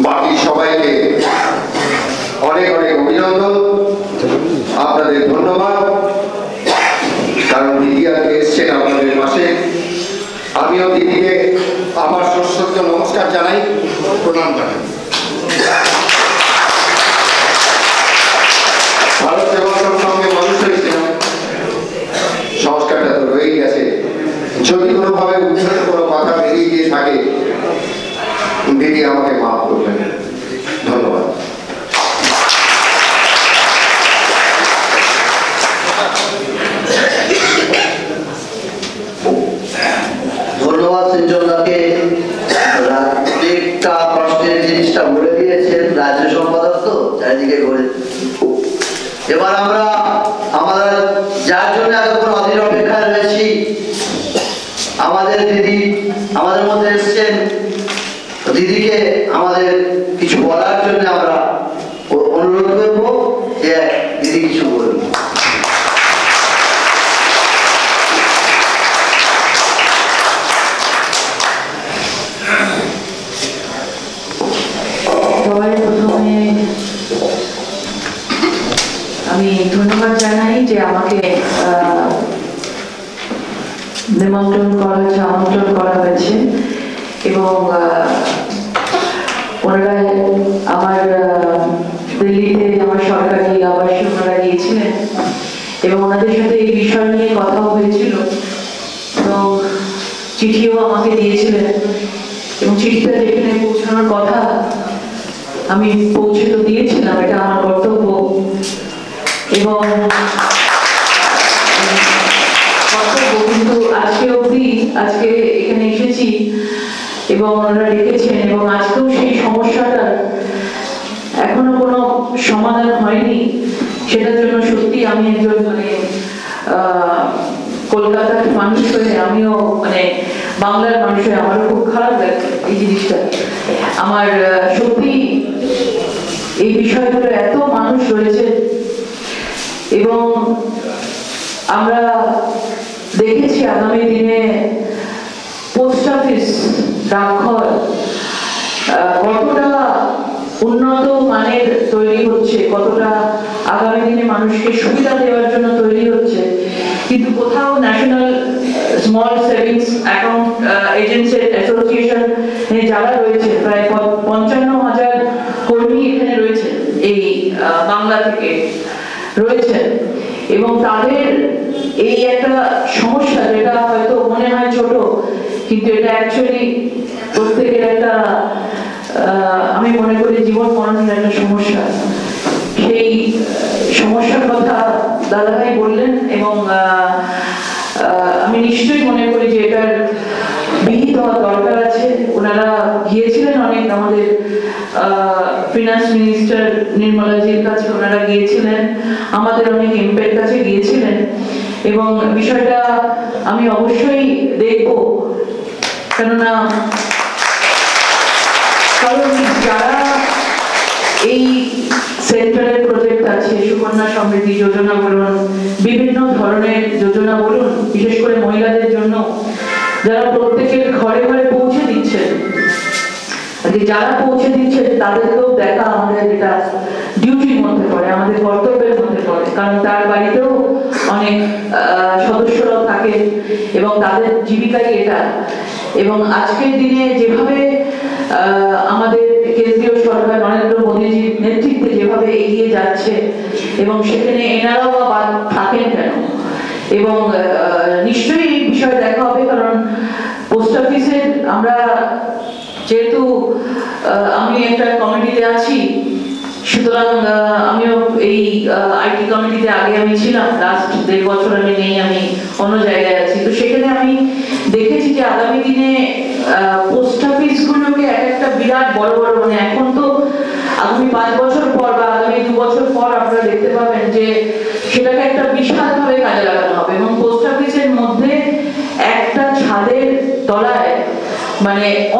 বাকি সবাইকে অনেক অনেক অভিনন্দন, আপনাদের ধন্যবাদ, কারণ দিদি আজকে এসছেন আপনাদের পাশে। আমিও দিদিকে আমার সশ্রদ্ধ নমস্কার জানাই, প্রণাম জানাই। ভারত সেবাশ্রম সঙ্গে মানুষ হয়েছিলাম, সংস্কারটা তো রয়েই গেছে। যদি কোনোভাবে উদ্ধার কোনো কথা বেরিয়ে গিয়ে থাকে, দিদি আমাকে মাফ করবেন। ধন্যবাদ। ধন্যবাদ সিঞ্চনদাকে, প্রত্যেকটা প্রশ্নের জিনিসটা বলে দিয়েছেন। রাজ্য সম্পাদক তো চারিদিকে ঘুরে। এবার আমরা আমাদের যার জন্য এতক্ষণ অধীর অপেক্ষায় রয়েছি, আমাদের দিদি আমাদের মধ্যে এসছেন। দিদিকে আমাদের কিছু বলার জন্য আমরা অনুরোধ করবো যে দিদি কিছু বলুন। সবাই প্রথমে আমি ধন্যবাদ জানাই যে আমাকে আমন্ত্রণ করা হয়েছে এবং ওনারা আমার দিল্লিতে আমার সরকারি আবাসে ওনারা গিয়েছিলেন এবং ওনাদের সাথে এই বিষয় নিয়ে কথাও হয়েছিল এবং চিঠিও আমাকে দিয়েছিলেন এবং চিঠিটা যেখানে পৌঁছানোর কথা আমি পৌঁছে তো দিয়েছিলাম, এটা আমার কর্তব্য এবং কিন্তু আজকে এখানে এসেছি এবং ওনারা ডেকেছেন এবং আজকেও সেই সমস্যাটার এখনো কোনো সমাধান হয়নি। সেটার জন্য সত্যি আমি একজন কলকাতার মানুষ হয়ে, আমিও বাংলার মানুষ হয়ে আমারও খুব খারাপ লাগছে এই জিনিসটা। আমার সত্যি এই বিষয়গুলো এত মানুষ রয়েছে এবং আমরা দেখেছি আগামী দিনে পোস্ট অফিস, ডাকঘর কতটা উন্নত মানের তৈরি হচ্ছে, কতটা আগামী দিনে মানুষকে সুবিধা দেওয়ার জন্য তৈরি হচ্ছে, কিন্তু কোথাও national small savings account agents association যারা রয়েছে, প্রায় 55,000 কর্মী এখানে রয়েছে, এই বাংলা থেকে রয়েছেন এবং তাদের এই একটা সমস্যা যেটা হয়তো মনে হয় ছোট, কিন্তু এটা অ্যাকচুয়ালি প্রত্যেকের একটা আমি মনে করি জীবন মরণের একটা সমস্যা। সেই সমস্যার কথা দাদাভাই বললেন এবং আমি নিশ্চয়ই মনে করি যে এটার বিহিত হওয়া দরকার আছে। ওনারা গিয়েছিলেন অনেক, আমাদের ফিনান্স মিনিস্টার নির্মলাজির কাছে ওনারা গিয়েছিলেন, আমাদের অনেক এমপির কাছে গিয়েছিলেন এবং বিষয়টা আমি অবশ্যই দেখব, কেননা কারণ যারা এই সেন্ট্রালের প্রজেক্ট আছে, সুকন্যা সমৃদ্ধি যোজনা বলুন, বিভিন্ন ধরনের যোজনা বলুন, বিশেষ করে মহিলাদের জন্য যারা প্রত্যেকের ঘরে ঘরে পৌঁছে দিচ্ছেন, যারা পৌঁছে দিচ্ছেন তাদেরকেও দেখা আমাদের এটা ডিউটির মধ্যে পড়ে, আমাদের কর্তব্যের মধ্যে পড়ে, কারণ তার বাড়িতেও অনেক সদস্যরাও থাকে এবং তাদের জীবিকাই এটা। এবং আজকের দিনে যেভাবে আমাদের কেন্দ্রীয় সরকার নরেন্দ্র মোদীজির নেতৃত্বে যেভাবে এগিয়ে যাচ্ছে এবং সেখানে এনারাও বা থাকেন কেন, এবং নিশ্চয়ই এই বিষয় দেখা হবে, কারণ পোস্ট অফিসের আমরা যেহেতু আমি একটা কমিটিতে আছি, সুতরাং আমিও এই আইটি কমিটিতে আগে আমি ছিলাম, লাস্ট 1.5 বছর আমি নেই, আমি অন্য জায়গায় আছি। তো সেখানে আমি দেখেছি যে আগামী দিনে পোস্ট অফিস গুলোকে একটা বিরাট বড় বড় এখন তো আগামী 5 বছর পর বা আগামী 2 বছর পর আপনারা দেখতে পাবেন যে সেটাকে একটা বিশাল ভাবে কাজে লাগানো হবে এবং পোস্ট অফিসের মধ্যে একটা ছাদের তলায়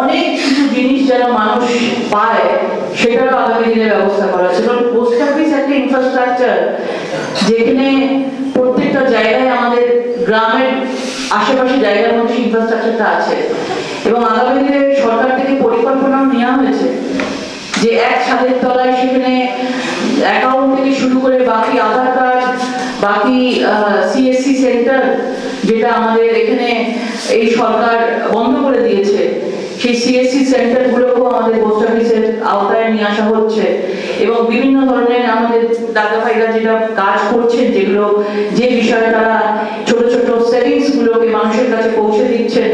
অনেক কিছু জিনিস যেন মানুষ পায় সেটারও আগামী দিনে ব্যবস্থা করা আছে। কারণ পোস্ট অফিস একটা ইনফ্রাস্ট্রাকচার যেখানে প্রত্যেকটা জায়গায় আমাদের গ্রামের আশেপাশে জায়গার মধ্যে ইনফ্রাস্ট্রাকচারটা আছে এবং আগামী দিনে সরকার থেকে পরিকল্পনাও নেওয়া হয়েছে যে এক ছাদের তলায় সেখানে অ্যাকাউন্ট থেকে শুরু করে বাকি আধার কার্ড, বাকি সিএসসি সেন্টার যেটা আমাদের এখানে এই সরকার বন্ধ করে দিয়েছে, সেই সিএসসি সেন্টারগুলোকেও আমাদের পোস্ট অফিসের আওতায় নিয়ে আসা হচ্ছে। এবং বিভিন্ন ধরনের আমাদের দাদা ভাইরা যেটা কাজ করছেন, যেগুলো যে বিষয়ে তারা ছোট ছোট সেভিংস গুলোকে মানুষের কাছে পৌঁছে দিচ্ছেন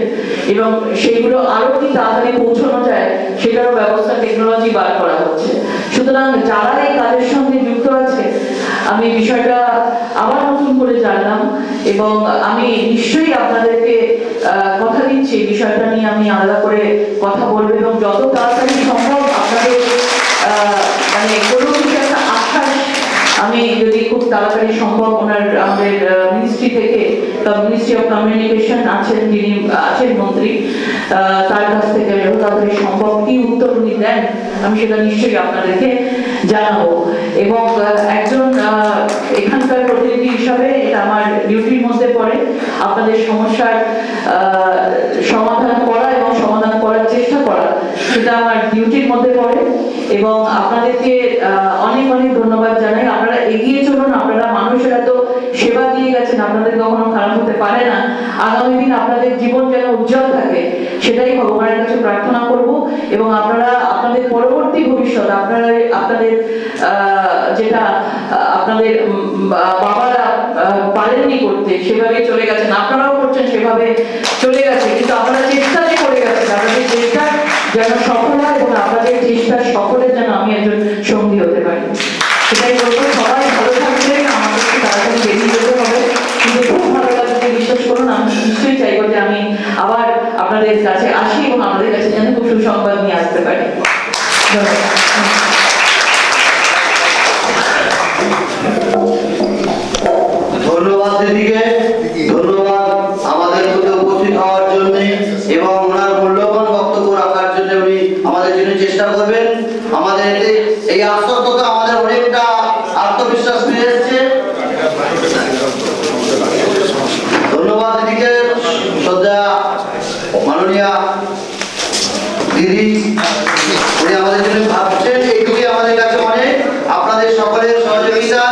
এবং সেগুলো আরো কি তাড়াতাড়ি পৌঁছানো যায় সেটারও ব্যবস্থা, টেকনোলজি বার করা হচ্ছে। সুতরাং যারা এই কাজের সঙ্গে যুক্ত আছে, আমি বিষয়টা আবার নতুন করে জানলাম এবং আমি নিশ্চয়ই আপনাদেরকে কথা দিচ্ছি এই বিষয়টা নিয়ে আমি আলাদা করে কথা বলবো এবং যত তাড়াতাড়ি সম্ভব আপনাদের মানে কোনো কিছু একটা আশ্বাস আমি যদি খুব তাড়াতাড়ি সম্ভব আমাদের মিনিস্ট্রি থেকে বা মিনিস্ট্রি অফ কমিউনিকেশন আছেন, যিনি আছেন মন্ত্রী, তার কাছ থেকে যত তাড়াতাড়ি সম্ভব কি উত্তর উনি দেন আমি সেটা নিশ্চয়ই আপনাদেরকে জানাবো। এবং একজন এখানকার প্রতিনিধি হিসাবে এটা আমার ডিউটির মধ্যে পড়ে আপনাদের সমস্যার সমাধান করা এবং সমাধান করার চেষ্টা করা, সেটা আমার ডিউটির মধ্যে পড়ে। এবং আপনাদেরকে অনেক অনেক ধন্যবাদ জানাই। আপনারা এগিয়ে চলুন, আপনারা মানুষের এত সেবা দিয়ে গেছেন, আপনাদের কখনো খারাপ হতে পারে না। আগামী দিন আপনাদের জীবন যেন উজ্জ্বল থাকে সেটাই ভগবানের কাছে প্রার্থনা করব। এবং আপনারা আপনাদের পরবর্তী ভবিষ্যৎ আপনাদের যেটা আপনাদের বাবারা পারেননি করতে, সেভাবে চলে গেছেন, আপনারাও করছেন সেভাবে চলে গেছে, কিন্তু আপনারা চেষ্টা যে করে গেছেন, আপনাদের চেষ্টা যেন সফল হয় এবং আপনাদের চেষ্টার সফলের যেন আমি একজন সঙ্গী হতে পারি, সেটাই বলবো। সবাই ভালো থাকবেন, আমাদের তাড়াতাড়ি বেরিয়ে যেতে হবে, কিন্তু খুব ভালো লাগবে, বিশ্বাস করুন। আমি নিশ্চয়ই চাইবো যে আমি আবার আপনাদের কাছে আসি এবং আমাদের কাছে যেন খুব সুসংবাদ নিয়ে আসতে পারি। ধন্যবাদ দিদিকে, ধন্যবাদ আমাদের মধ্যে উপস্থিত হওয়ার জন্য এবং ওনার মূল্যবান বক্তব্য রাখার জন্য উনি আমাদের জন্য চেষ্টা করবেন। আমাদের এই আশ্বস্ততা আমাদের অনেকটা আত্মবিশ্বাস ফিরে এসছে। ধন্যবাদ দিদিকে। শ্রদ্ধা মাননীয়া দিদি, উনি আমাদের জন্য ভাবছেন, এইটুকুই আমাদের কাছে অনেক। আপনাদের সকলের সহযোগিতা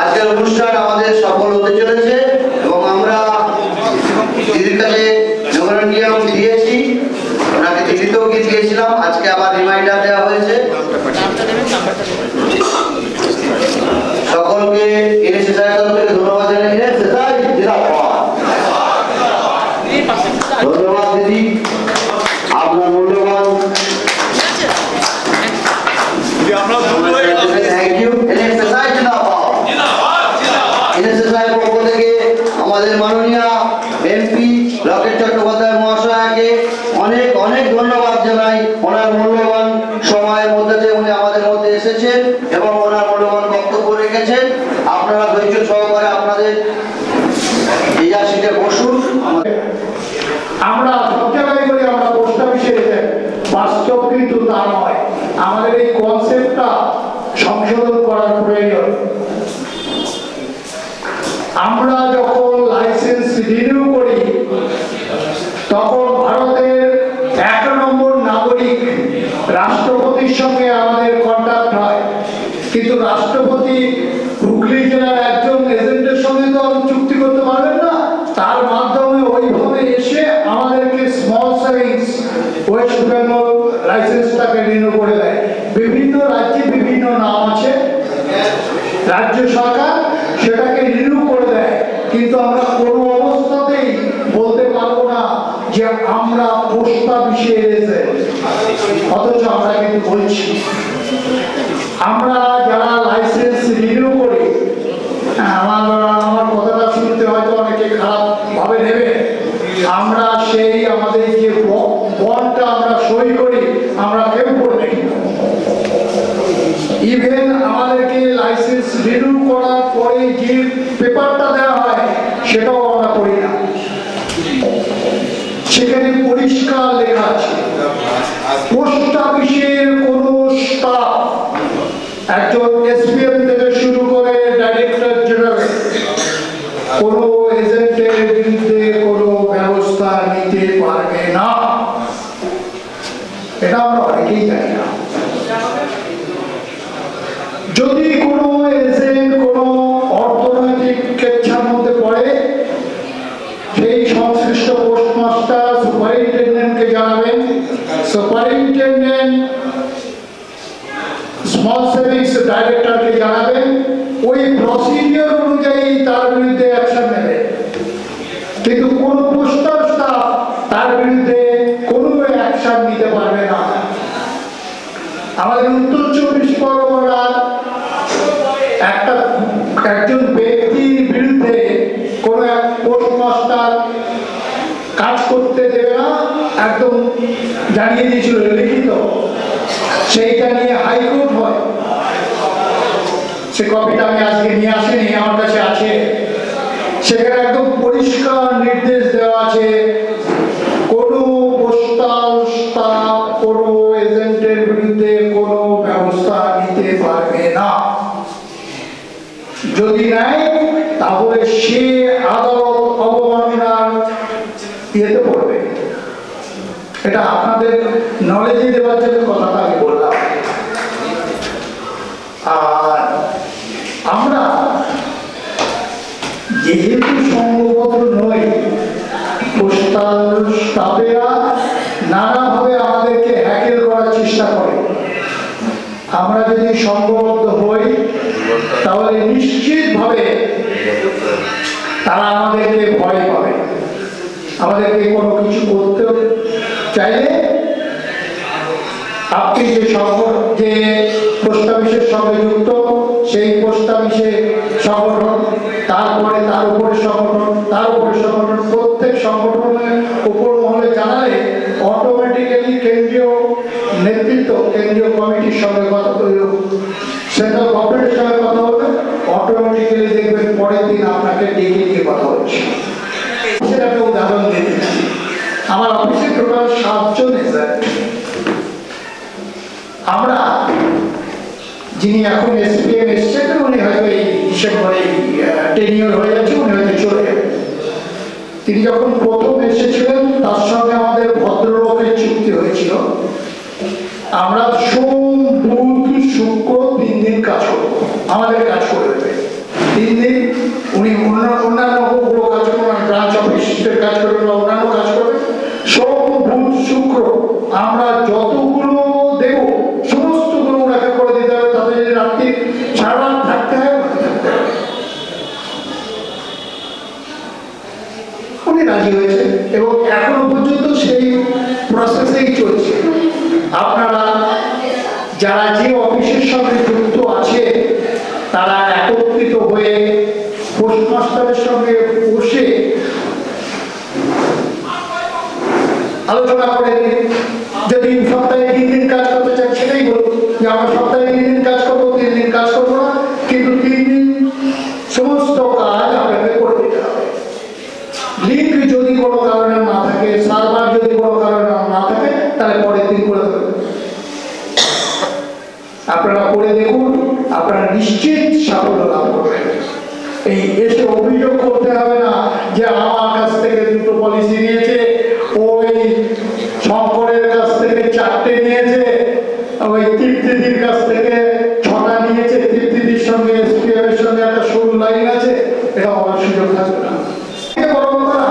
আজকের অনুষ্ঠান আমাদের সফল হতে চলেছে এবং আমরা দিদির কাছে মেমোরেন্ডিয়াম দিয়েছি, ওনাকে চিঠিতেও দিয়েছিলাম, আজকে আবার রিমাইন্ডার দেওয়া হয়েছে। সকলকে এনএসএসআই তরফ থেকে ধন্যবাদ জানাই। এনএসএসআই জিন্দাবাদ। ধন্যবাদ দিদি, আপনার মূল্যবান। Thank you. এনএসএসআই জিন্দাবাদ। এনএসএসআই পক্ষ থেকে আমাদের মাননীয় এমপি লকেট চট্টোপাধ্যায় মহাশয়কে অনেক অনেক ধন্যবাদ জানাই। ওনার মূল্যবান সময়ের মধ্যে দিয়ে উনি আমাদের মধ্যে এসেছেন এবং ওনার মূল্যবান বক্তব্য রেখেছেন। আপনারা ধৈর্য সহকারে আপনাদের নিজের সিটে বসুন। আমরা সব জায়গায় বলি আমরা পোস্ট অফিসে যেতে, বাস্তব কিন্তু তা নয়। আমাদের এই কনসেপ্টটা সংশোধন করার প্রয়োজন। আমরা যখন লাইসেন্স রিনিউ করি তখন ভারতের 1 নম্বর নাগরিক রাষ্ট্রপতির সঙ্গে আমাদের কন্ট্যাক্ট হয়, কিন্তু রাষ্ট্রপতি হুগলি জেলার একজন এজেন্টের সঙ্গে তো চুক্তি করতে পারবেন না। তার মাধ্যমে ওইভাবে এসে আমাদেরকে স্মল সেভিংস ওয়েস্ট বেঙ্গল লাইসেন্সটাকে রিনিউ করে দেয়। বিভিন্ন রাজ্যে বিভিন্ন নাম আছে, রাজ্য সরকার সেটাকে রিনিউ করে দেয়, কিন্তু আমরা কোনো অবস্থাতেই বলতে পারবো না যে আমরা পোস্ট অফিসে এসে, অথচ আমরা কিন্তু বলছি। আমরা যারা লাইসেন্স রিনিউ করি, আমার কথাটা শুনতে হয়তো অনেকে খারাপ ভাবে নেবে, আমরা সেই আমাদের যে বন্ডটা আমরা সই করি আমরা কেউ পড়বে। ইভেন আমাদেরকে লাইসেন্স রিনিউ করার পরে যে পেপারটা দেওয়া হয় সেটাও আমরা করি না। সেখানে পরিষ্কার লেখা আছে পোস্ট অফিসের কোন স্টাফ, একজন এসপিএম থেকে শুরু করে ডাইরেক্টর জেনারেল, কোন এজেন্টের বিরুদ্ধে কোনো ব্যবস্থা নিতে পারবে না। এটা আমরা অনেকেই জানি না। যদি কোনো এজেন্ট কোনো অর্থনৈতিক কেচ্ছার মধ্যে পড়ে, সেই সংশ্লিষ্ট পোস্টমাস্টার সুপারিনটেন্ডেন্টকে জানাবেন। সুপারিনটেন্ডেন্ট স্মল সেভিংস ডাইরেক্টরকে জানাবেন। ওই প্রসিডিওর অনুযায়ী তার বিরুদ্ধে অ্যাকশন নেবে। কিন্তু কোন পোস্টাল স্টাফ তার বিরুদ্ধে কোনো অ্যাকশন নিতে পারবে না। আমাদের উত্তর 24 পরগনার একজন ব্যক্তির বিরুদ্ধে কোন এক পোস্টমাস্টার কাজ করতে দেবে না, একদম জানিয়ে দিয়েছিল লিখিত। সেইটা নিয়ে হাইকোর্ট হয়। সে কপিটা আমি আজকে নিয়ে আসিনি, আমার কাছে আছে। সেখানে একদম পরিষ্কার নির্দেশ দেওয়া আছে, কোনো পোস্টাল স্টাফ কোনো এজেন্টের বিরুদ্ধে কোনো ব্যবস্থা নিতে পারবে না। যদি নেয় তাহলে সে আদালত অবমাননার ইয়েতে পড়বে। এটা আপনাদের নলেজে দেওয়ার জন্য কথাটা আমি বললাম। আর আমরা যেহেতু সংঘবদ্ধ নই, পোস্টাল স্টাফেরা নানাভাবে আমাদেরকে হ্যাকেল করার চেষ্টা করে। আমরা যদি সংঘবদ্ধ হই তাহলে নিশ্চিতভাবে তারা আমাদেরকে ভয় পাবে। আমাদেরকে কোনো কিছু করতে চাইলে আপনি যে পোস্ট অফিসের সঙ্গে যুক্ত, সেই পোস্ট অফিসে সংগঠন, তারপরে তার উপরে সংগঠন, তার উপরে সংগঠন, প্রত্যেক সংগঠনের উপর মহলে জানালে অটোমেটিক্যালি কেন্দ্রীয় নেতৃত্ব, কেন্দ্রীয় কমিটির সঙ্গে কথা বলল, সেন্ট্রাল গভর্নমেন্টের সঙ্গে কথা বলবে, অটোমেটিক্যালি দেখবেন পরের দিন আপনাকে ডেকে নিয়ে কথা হচ্ছে। সেটা একটা উদাহরণ দিতে চাই। আমার অফিসে টোটাল 7 জন এজেন্ট। আমরা যিনি এখন এসপিএম এসছেন, উনি হয়তো এই ডিসেম্বরে টেনিওর হয়ে যাচ্ছে, উনি হয়তো চলে যাবেন। তিনি যখন প্রথম এসেছিলেন তার সঙ্গে আমাদের ভদ্রলোকের চুক্তি হয়েছিল, আমরা সোম বুধ শুক্র 3 দিন কাজ করব, আমাদের কাজ করে দেবে 3 দিন। উনি অন্যান্য কাজ করবেন, ব্রাঞ্চ অফিসের কাজ করবেন বা অন্যান্য কাজ করবেন। সোম বুধ শুক্র আমরা যতগুলো দেব সমস্তগুলো ওনাকে করে দিতে হবে। তাতে যদি রাত্রি সারা রাত থাকতে হয় থাকতে হবে। উনি রাজি হয়েছে এবং এখনো পর্যন্ত সেই প্রসেসেই চলছে। আপনারা যারা যে অফিসের সঙ্গে যুক্ত আছে তারা একত্রিত হয়ে পোস্টমাস্টারের সঙ্গে বসে আলোচনা করে, যদি সপ্তাহে 3 দিন কাজ করতে চান সেটাই বলুন যে আমরা সপ্তাহে 3 দিন কাজ করবো, 3 দিন কাজ করবো না, কিন্তু 3 দিন সমস্ত কাজ আপনাকে করে দিতে হবে। লিঙ্ক যদি কোনো কারণে না থাকে, সার্ভার যদি কোনো কারণে না থাকে, তাহলে পরের দিন করে দেবেন। আপনারা করে দেখুন, আপনারা নিশ্চিত সাফল্য লাভ করবেন। এই এসে অভিযোগ করতে হবে না যে আমার কাছ থেকে 2টো পলিসি নিয়েছে, ওই শঙ্করের কাছ থেকে 4টে নিয়েছে, ওই তৃপ্তিদির কাছ থেকে 6টা নিয়েছে, তৃপ্তিদির সঙ্গে এসপিএম এর সঙ্গে একটা সরু লাইন আছে, এটা হওয়ার সুযোগ থাকবে না।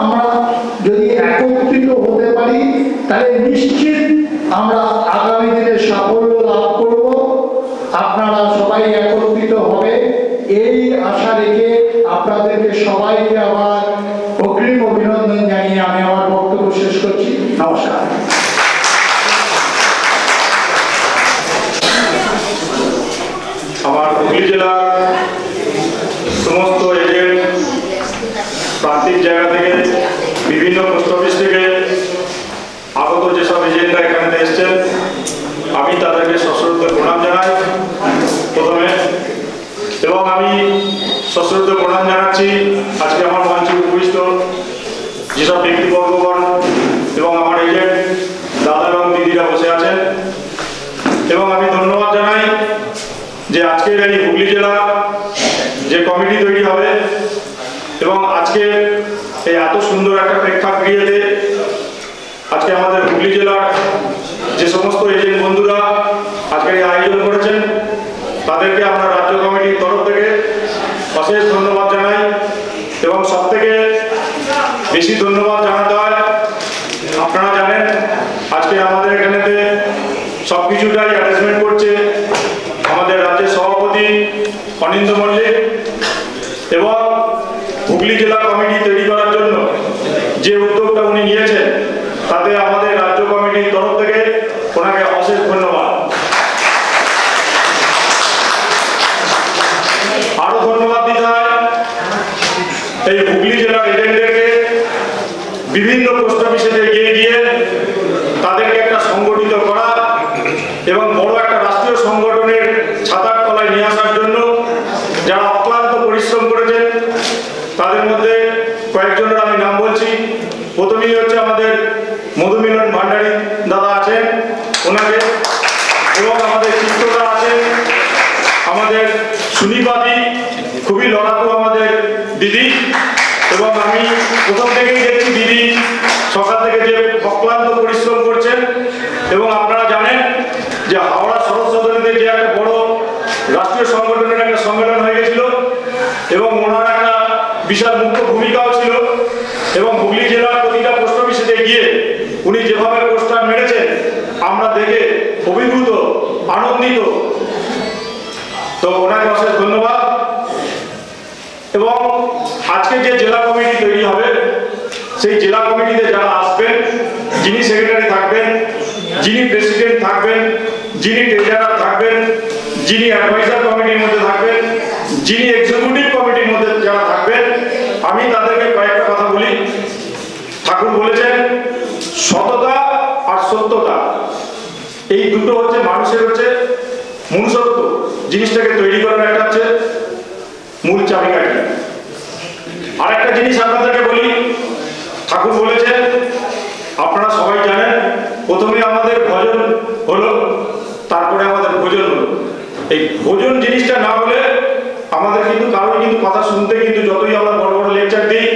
আমরা যদি একত্রিত হতে পারি তাহলে নিশ্চিত আমরা আগামী দিনে সাফল্য লাভ করব। আপনারা সবাই একত্রিত হবে এই আশা রেখে আপনাদেরকে সবাইকে আবার অগ্রিম অভিনন্দন জানিয়ে আমি আমার বক্তব্য শেষ করছি। নমস্কার। আমার হুগলি জেলার সমস্ত এজেন্ট প্রান্তিক জায়গা থেকে, বিভিন্ন পোস্ট অফিস থেকে আগত যেসব এজেন্টরা এখানে এসছেন, আমি তাদেরকে সশ্রদ্ধ প্রণাম জানাই প্রথমে। এবং আমি সশ্রদ্ধ প্রণাম জানাচ্ছি আজকে আমার মঞ্চে উপবিষ্ট যেসব ব্যক্তিবর্গগণ এবং আমার এজেন্ট দাদা এবং দিদিরা বসে আছেন। এবং আমি ধন্যবাদ জানাই যে আজকের এই হুগলি জেলা যে কমিটি তৈরি হবে এবং আজকে এই এত সুন্দর একটা প্রেক্ষাগৃহেতে আজকে আমাদের হুগলি জেলার যে সমস্ত এজেন্ট বন্ধুরা আজকের এই আয়োজন করেছেন তাদেরকে আমরা রাজ্য কমিটির তরফ থেকে অশেষ ধন্যবাদ জানাই। এবং সব থেকে বেশি ধন্যবাদ জানাতে হয়, আপনারা জানেন আজকে আমাদের এখানেতে সব কিছুটাই অ্যারেঞ্জমেন্ট করছে আমাদের রাজ্যের সভাপতি অনিন্দ্য মল্লিক, এবং হুগলি জেলা কমিটি তৈরি করার জন্য যে উদ্যোগটা উনি নিয়েছেন তাতে আমাদের রাজ্য কমিটির তরফ থেকে ওনাকে অশেষ ধন্যবাদ। আরো ধন্যবাদ দিতে হয় এই হুগলি জেলার এজেন্টদেরকে, বিভিন্ন পোস্ট অফিসে এগিয়ে গিয়ে তাদেরকে একটা সংগঠিত করা এবং বড় একটা রাষ্ট্রীয় সংগঠনের ছাতার তলায় নিয়ে আসার জন্য যারা অক্লান্ত পরিশ্রম করেছেন তাদের মধ্যে কয়েকজনের আমি নাম বলছি। প্রথমেই হচ্ছে আমাদের মধুমিলন ভান্ডারী দাদা আছেন, ওনাকে, এবং আমাদের চিত্রদা আছেন, আমাদের সুনিপাদি খুবই লড়াকু আমাদের দিদি, এবং আমি প্রথম থেকেই দেখছি দিদি সকাল থেকে যে অক্লান্ত পরিশ্রম করছেন। এবং আপনারা জানেন যে হাওড়া শরৎ সদনীতে যে একটা বড় রাষ্ট্রীয় সংগঠনের একটা সম্মেলন হয়ে গেছিল এবং ওনার একটা বিশাল মুখ্য ভূমিকাও ছিল, এবং হুগলি জেলার প্রতিটা পোস্ট অফিসে গিয়ে উনি যেভাবে পোস্টার মেরেছেন আমরা দেখে অভিভূত, আনন্দিত। তো ওনাকে অশেষ ধন্যবাদ। এবং আজকে যে জেলা কমিটি তৈরি হবে সেই জেলা কমিটিতে যারা আসবেন, যিনি সেক্রেটারি থাকবেন, যিনি প্রেসিডেন্ট থাকবেন, যিনি ট্রেজারার থাকবেন, যিনি অ্যাডভাইজার কমিটির মধ্যে থাকবেন, যিনি এক্সিকিউটিভ কমিটির মধ্যে যারা থাকবেন, আমি তাদেরকে কয়েকটা কথা বলি। ঠাকুর বলেছেন সততা আর সত্যতা, এই দুটো হচ্ছে মানুষের হচ্ছে মনুষ্যত্ব জিনিসটাকে তৈরি করার একটা হচ্ছে মূল চাবিকাঠি। আর একটা জিনিস আপনাদেরকে বলি, ঠাকুর বলেছেন আপনারা সবাই জানেন প্রথমে আমাদের ভজন হলো, তারপরে আমাদের ভোজন হলো। এই ভোজন জিনিসটা না হলে আমাদের কিন্তু কারোর কিন্তু কথা শুনতে, কিন্তু যতই আমরা বড় বড় লেকচার দিই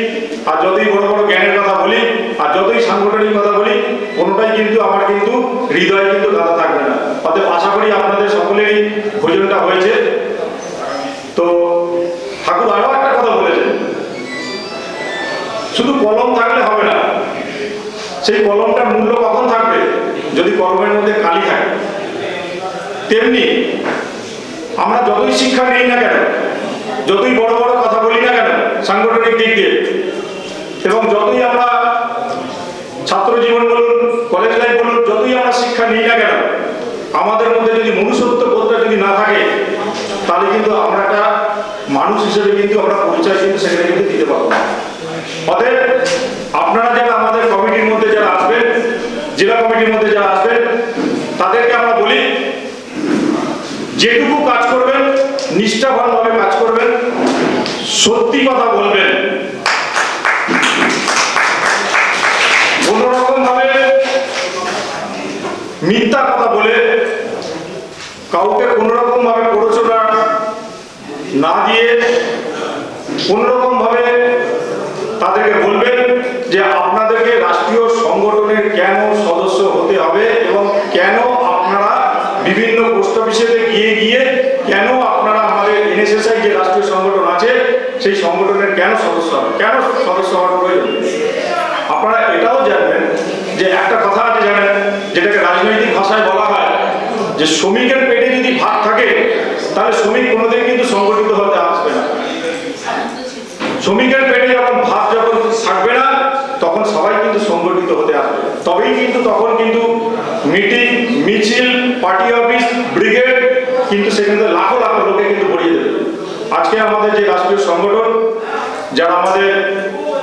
আর যতই বড় বড় জ্ঞানের কথা বলি আর যতই সাংগঠনিক কথা বলি, কোনোটাই কিন্তু আমার কিন্তু হৃদয়ে কিন্তু গাঁথা থাকবে না। অতএব আশা করি আপনাদের সকলেরই ভোজনটা হয়েছে। তো ঠাকুর আরো একটা কথা বলেছেন, শুধু কলম থাকলে হবে না, সেই কলমটার মূল্য কখন থাকবে? যদি কলমের মধ্যে কালি থাকে। তেমনি আমরা যতই শিক্ষা নেই না কেন, যতই বড় বড় কথা বলি না কেন সাংগঠনিক দিক দিয়ে, এবং যতই আমরা ছাত্র জীবন বলুন, কলেজ লাইফ বলুন, যতই আমরা শিক্ষা নিই না কেন, আমাদের মধ্যে যদি মনুষ্যত্ব বোধটা যদি না থাকে তাহলে কিন্তু আমরা একটা মানুষ হিসেবে কিন্তু আমরা পরিচয় কিন্তু সেখানে কিন্তু দিতে পারবো না। অতএব আপনারা যারা আমাদের কমিটির মধ্যে যারা আসবেন, জেলা কমিটির মধ্যে যারা আসবেন, তাদেরকে আমরা বলি যেটুকু কাজ করবেন নিষ্ঠাবানভাবে কাজ করবেন, সত্যি কথা বলবেন, কোনোরকম ভাবে মিথ্যা কথা বলে কাউকে কোনোরকম ভাবে প্ররোচনা না দিয়ে কোনোরকম ভাবে তাদেরকে বলবেন যে আপনাদেরকে রাষ্ট্রীয় সংগঠনের কেন সদস্য হতে হবে এবং কেন আপনারা বিভিন্ন পোস্ট অফিসে গিয়ে গিয়ে কেন আপনারা আমাদের এনএসএসআই যে রাষ্ট্রীয় সংগঠন আছে সেই সংগঠনের কেন সদস্য হবে, কেন সদস্য হওয়ার প্রয়োজন। আপনারা এটাও জানবেন যে একটা কথা আছে জানেন, যেটাকে রাজনৈতিক ভাষায় বলা হয় যে শ্রমিকের পেটে যদি ভাত থাকে তাহলে শ্রমিক কোনোদিন কিন্তু সংগঠিত হতে আসবে না। শ্রমিকের পেটে যখন ভাত যখন থাকবে না তখন সবাই কিন্তু সংগঠিত হতে আসবে, তবেই কিন্তু তখন কিন্তু মিটিং, মিছিল, পার্টি অফিস, ব্রিগেড কিন্তু সেখানে লাখো লাখো লোকে কিন্তু ভরিয়ে দেবে। আজকে আমাদের যে রাষ্ট্রীয় সংগঠন যারা আমাদের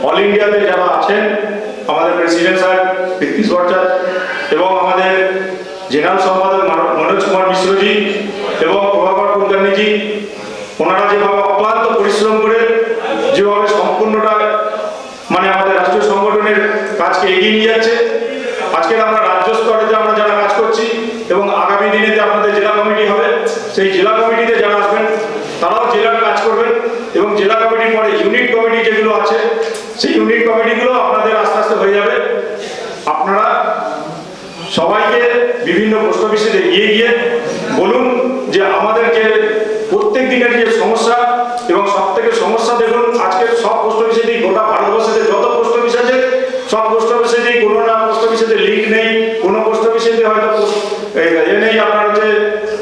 অল ইন্ডিয়াতে যারা আছেন, আমাদের প্রেসিডেন্ট সাহেব পৃথ্বী ভট্টাচার্য এবং আমাদের জেনারেল সম্পাদক মনোজ কুমার মিশ্রজি এবং প্রভাকর কুলকার্নিজি, ওনারা যেভাবে অক্লান্ত পরিশ্রম করে যেভাবে সম্পূর্ণটা মানে আমাদের রাষ্ট্রীয় সংগঠনের কাজকে এগিয়ে নিয়ে যাচ্ছে। আজকের আমরা রাজ্য স্তরে আমরা যারা কাজ করছি এবং আগামী দিনেতে আপনাদের জেলা কমিটি হবে, সেই জেলা কমিটিতে যারা আসবেন তারাও জেলার কাজ করবেন এবং জেলা কমিটির পরে ইউনিট কমিটি যেগুলো আছে সেই ইউনিট কমিটিগুলো আপনাদের আস্তে আস্তে হয়ে যাবে। আপনারা সবাইকে বিভিন্ন পোস্ট অফিসে গিয়ে গিয়ে বলুন যে আমাদের যে প্রত্যেক দিনের যে সমস্যা, এবং সব থেকে সমস্যা দেখুন আজকে সব পোস্ট অফিসেতেই, গোটা ভারতবর্ষেতে যত পোস্ট অফিস আছে সব পোস্ট অফিসেতেই কোনো না পোস্ট অফিসেতে লিঙ্ক নেই, কোনো পোস্ট অফিসেতে হয়তো নেই আপনার হচ্ছে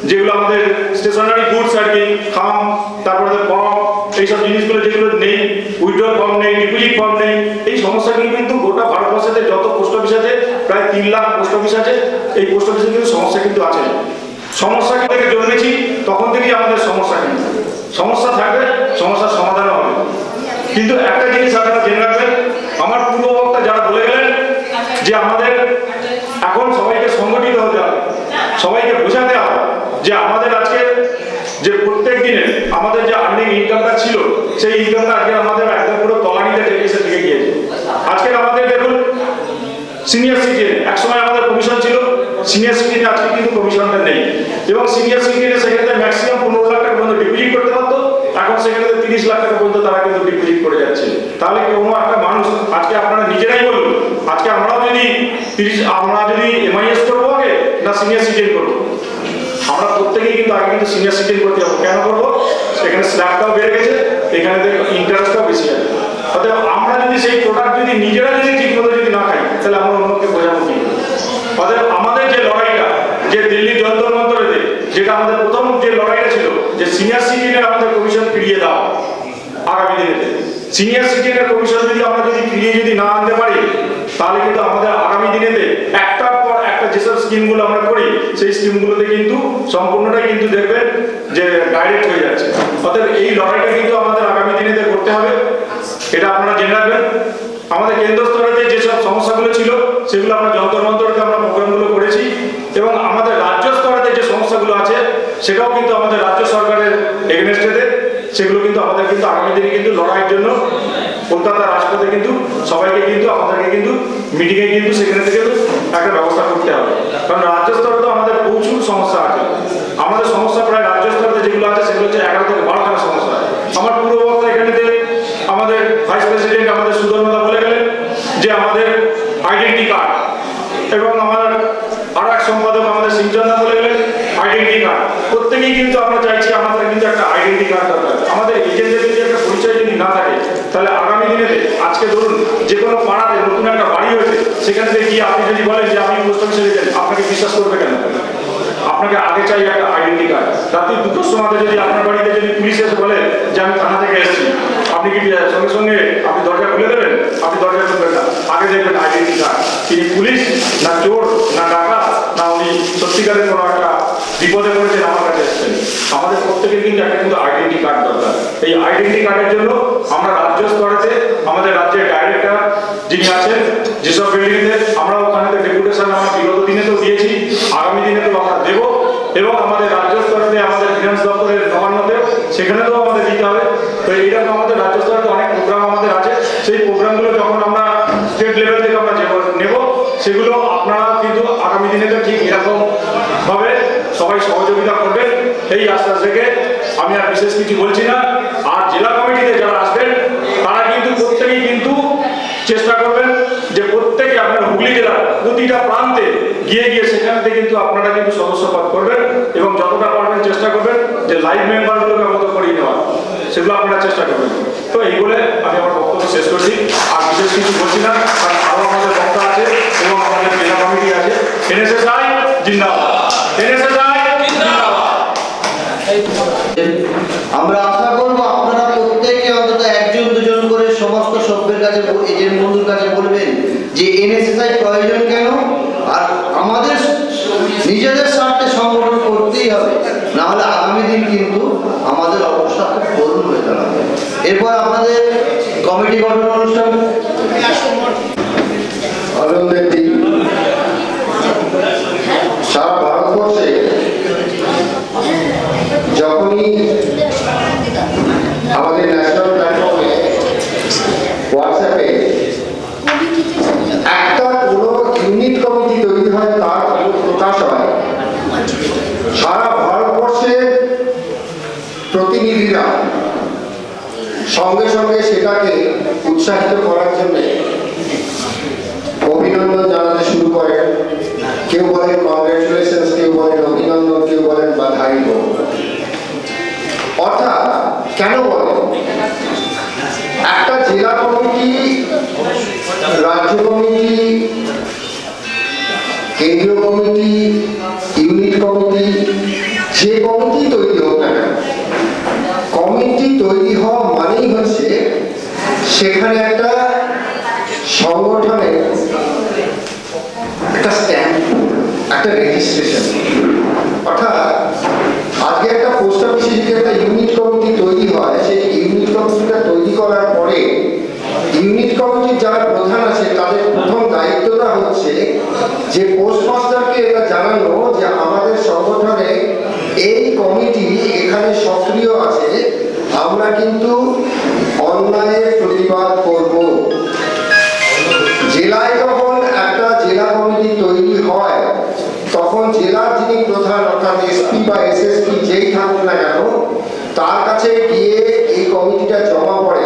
যেগুলো আমাদের স্টেশনারি গুডস আর কি, খাম, তারপরে ফর্ম, এইসব জিনিসগুলো যেগুলো নেই, উইথড্রল ফর্ম নেই, ডিপোজিট ফর্ম নেই। এই সমস্যাগুলো কিন্তু গোটা ভারতবর্ষেতে যত পোস্ট অফিস আছে, প্রায় 3 লাখ পোস্ট অফিস আছে, এই পোস্ট অফিসে কিন্তু সমস্যা কিন্তু আছে। সমস্যা থেকে জন্মেছি তখন থেকেই আমাদের সমস্যা, কিন্তু সমস্যা থাকবে, সমস্যার সমাধান হবে। কিন্তু একটা জিনিস আপনারা জেনে রাখবেন, আমার পূর্ববক্তা যারা বলে গেলেন যে আমাদের এখন সবাইকে সংগঠিত হতে হবে, সবাইকে বোঝাতে হবে যে আমাদের আজকে যে প্রত্যেক দিনে আমাদের যে আর্নিং ইনকামটা ছিল, সেই ইনকামটা আজকে আমাদের একদম পুরো তলানিতে এসে থেকে গিয়েছে। আজকে আমাদের দেখুন সিনিয়র সিটিজেন, একসময় আমাদের কমিশন ছিল, সিনিয়র সিটিজেনে আজকে কিন্তু কমিশনটা নেই, এবং সিনিয়র সিটিজেনে সেক্ষেত্রে ম্যাক্সিমাম 15 লাখ টাকা পর্যন্ত ডিপোজিট করতে পারতো, এখন সেখানে 30 লাখ টাকা পর্যন্ত তারা কিন্তু ডিপোজিট করে যাচ্ছে। তাহলে কোনো একটা মানুষ, আজকে আপনারা নিজেরাই বলুন, আজকে আমরা যদি এমআইএস করবো আগে না সিনিয়র সিটিজেন করবো? আমরা প্রত্যেকেই কিন্তু আগে কিন্তু সিনিয়র সিটিজেন করতে হবে। কেন করবো? এখানে স্ল্যাবটাও বেড়ে গেছে, এখানে ইন্টারেস্টটাও বেশি আছে। অতএব আমরা যদি সেই প্রোডাক্ট যদি নিজেরা যদি ঠিক মতো যদি না খাই, তাহলে আমরা অন্যকে বোঝাবো কি? অতএব আমাদের যে লড়াইটা, যে দিল্লির যন্তর মন্তরেতে যেটা আমাদের প্রথম যে লড়াইটা ছিল, যে সিনিয়র সিটিজেনের আমাদের কমিশন ফিরিয়ে দাও আগামী দিনেতে, সিনিয়র সিটিজেনের কমিশন যদি আমরা যদি ফিরিয়ে যদি না আনতে পারি, তাহলে কিন্তু আমাদের আগামী দিনেতে একটার পর একটা যেসব স্কিমগুলো আমরা করি, সেই স্কিমগুলোতে কিন্তু সম্পূর্ণটাই কিন্তু দেখবেন যে ডাইরেক্ট হয়ে যাচ্ছে। অতএব এই লড়াইটা কিন্তু আমাদের আগামী দিনেতে করতে হবে, এটা আপনারা জেনে রাখবেন। আমাদের কেন্দ্র স্তরে যেসব সমস্যাগুলো ছিল, সেগুলো আমরা যন্তর মন্তরতে আমরা প্রোগ্রামগুলো করেছি, এবং আমাদের রাজ্য স্তরে যে সমস্যাগুলো আছে, সেটাও কিন্তু আমাদের রাজ্য সরকারের এগেনস্টেতে, সেগুলো কিন্তু আমাদের কিন্তু আগামী দিনে কিন্তু লড়াইয়ের জন্য কলকাতা রাজপথে কিন্তু সবাইকে কিন্তু আমাদেরকে কিন্তু মিটিংয়ে কিন্তু সেখানে থেকে একটা ব্যবস্থা করতে হবে। কারণ রাজ্য স্তরে তো আমাদের প্রচুর সমস্যা আছে, আমাদের সমস্যা প্রায় রাজ্য স্তরে যেগুলো আছে সেগুলো হচ্ছে 11 থেকে 12খানা সমস্যা। আমার পূর্ববক্তা এখানেতে আমাদের ভাইস প্রেসিডেন্ট আমাদের সুধর্মদা বলে গেলেন যে আমাদের আইডেন্টি কার্ড, এবং আমার আর এক সম্পাদক আমাদের সিংচন্দা বলে গেলেন আইডেন্টি কার্ড। প্রত্যেকেই কিন্তু আমরা চাইছি আমাদের কিন্তু একটা আইডেন্টি কার্ড দরকার। আমাদের এজেন্টদের যদি একটা পরিচয় যদি না থাকে, তাহলে আগামী দিনেতে আজকে ধরুন যে কোনো পাড়াতে নতুন একটা বাড়ি হয়েছে, সেখানে গিয়ে আপনি যদি বলেন যে আমি পোস্ট অফিসে এজেন্ট, আপনাকে বিশ্বাস করবে কেন? আপনাকে আগে চাই একটা আইডেন্টি কার্ড। রাত্রি 2টোর সময় যদি আপনার বাড়িতে যদি পুলিশ এসে বলে যে আমি থানা থেকে এসেছি, আপনি কি সঙ্গে সঙ্গে আপনি দরজা খুলে দেবেন? আপনি দরজা খুলবেন না, আগে দেখবেন আইডেন্টি কার্ড। তিনি পুলিশ না চোর না ডাকাত, না উনি সত্যিকারের কোনো একটা বিপদে পড়েছেন আমার কাছে এসেছেন। আমাদের প্রত্যেকের কিন্তু একটা কিন্তু আইডেন্টি কার্ড দরকার। এই আইডেন্টি কার্ডের জন্য আমরা রাজ্য স্তরেতে আমাদের রাজ্যের ডাইরেক্টর যিনি আছেন, যেসব বিল্ডিংতে আমরা ওখানে ডেপুটেশন আমরা বিগত দিনে তো দিয়েছি, আগামী দিনে তো আমরা দেব, এবং আমাদের রাজ্য স্তরে আমাদের ফিনান্স দপ্তরের নবান্নতেও সেখানেও আমাদের দিতে হবে। তো এইরকম আমাদের রাজ্য স্তরে অনেক প্রোগ্রাম আমাদের আছে, সেই প্রোগ্রামগুলো যখন আমরা স্টেট লেভেল থেকে আমরা নেব, সেগুলো আপনারা কিন্তু আগামী দিনে তো ঠিক এরকম ভাবে সবাই সহযোগিতা করবেন, এই আশ্বাস থেকে আমি আর বিশেষ কিছু বলছি না। আর জেলা কমিটিতে যারা আসবেন, তারা কিন্তু প্রত্যেকেই কিন্তু চেষ্টা করবেন যে প্রত্যেকে আপনার হুগলি জেলার প্রতিটা প্রান্তে গিয়ে সেখানে কিন্তু আপনারা কিন্তু সদস্যপদ করবেন, এবং যতটা পারবেন চেষ্টা করবেন যে লাইভ মেম্বারগুলোকে মতো করিয়ে নেওয়া, সেগুলো আপনারা চেষ্টা করবেন। তো এই বলে আমি আমার বক্তব্য শেষ করছি, আর বিশেষ কিছু বলছি না, কারণ আরও আমাদের বক্তা আছে এবং আমাদের জেলা কমিটি আছে। এনএসএসআই জিন্দাবাদ, এনএসএসআই জিন্দাবাদ। আমরা আশা করব আপনারা প্রত্যেকে অন্তত 1-2 করে সমস্ত সভ্যের কাছে, এজেন্ট বন্ধুর কাছে বলবেন যে এনএসএসআই প্রয়োজন কেন, আর আমাদের নিজেদের স্বার্থে সংগঠন করতেই হবে, না হলে আগামী দিন কিন্তু আমাদের অবস্থা খুব করুণ হয়ে দাঁড়াবে। এরপর আপনাদের কমিটি গঠন অনুষ্ঠান আনন্দের দিন। সারা ভারতবর্ষে যখনই আমাদের ন্যাশনাল প্ল্যাটফর্মে হোয়াটসঅ্যাপে একটা কোনো ইউনিট কমিটি তৈরি হয়, তার প্রকাশ হয়, সারা ভারতবর্ষের প্রতিনিধিরা সঙ্গে সঙ্গে সেটাকে উৎসাহিত করার জন্য অভিনন্দন জানাতে শুরু করেন, কেউ বলেন কংগ্রেচুলেশন, কেউ বলেন অভিনন্দন, কেউ বলেন বাধাই হোক। অর্থাৎ কেন বলেন, একটা জেলা কমিটি, রাজ্য কমিটি, কেন্দ্রীয় কমিটি, ইউনিট কমিটি, যে কমিটি তৈরি হোক না কেন, কমিটি তৈরি হওয়া মানেই হচ্ছে সেখানে একটা সংগঠনের একটা স্ট্যাম্প, একটা রেজিস্ট্রেশন। অর্থাৎ আজকে একটা পোস্ট অফিসে যদি একটা ইউনিট কমিটি তৈরি হয়, সেই ইউনিট কমিটিটা তৈরি করার পরে ইউনিট কমিটির যারা প্রধান আছে তাদের প্রথম দায়িত্বটা হচ্ছে যে পোস্টমাস্টারকে এটা জানানো যে আমাদের সংগঠনে এই কমিটি এখানে সক্রিয় আছে, আমরা কিন্তু অন্যায়ের প্রতিবাদ করব। জেলায় যখন একটা জেলা কমিটি তৈরি হয় তখন জেলার যিনি প্রধান অর্থাৎ এসপি বা এসএসপি যেই থাকুক না কেন তার কাছে গিয়ে এই কমিটিটা জমা পড়ে,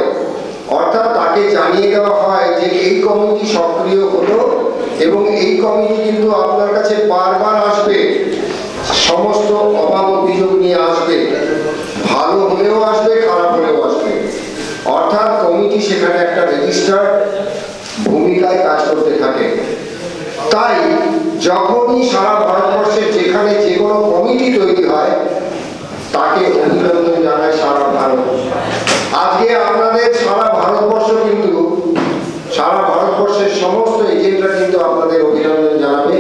অর্থাৎ তাকে জানিয়ে দেওয়া হয় যে এই কমিটি সক্রিয় হলো এবং এই কমিটি কিন্তু আপনার কাছে বারবার আসবে, সমস্ত অভাব অভিযোগ নিয়ে আসবে, ভালো হলেও আসবে, খারাপ হলেও আসবে। অর্থাৎ কমিটি সেখানে একটা রেজিস্টার ভূমিকায় কাজ করতে থাকে। তাই যখনই সারা ভারতবর্ষের যেখানে যে কোনো কমিটি তৈরি হয় তাকে অভিনন্দন জানায় সারা ভারত। আজকে আপনাদের সারা ভারতবর্ষ কিন্তু, সারা ভারতবর্ষের সমস্ত এজেন্টরা কিন্তু আপনাদের অভিনন্দন জানাবে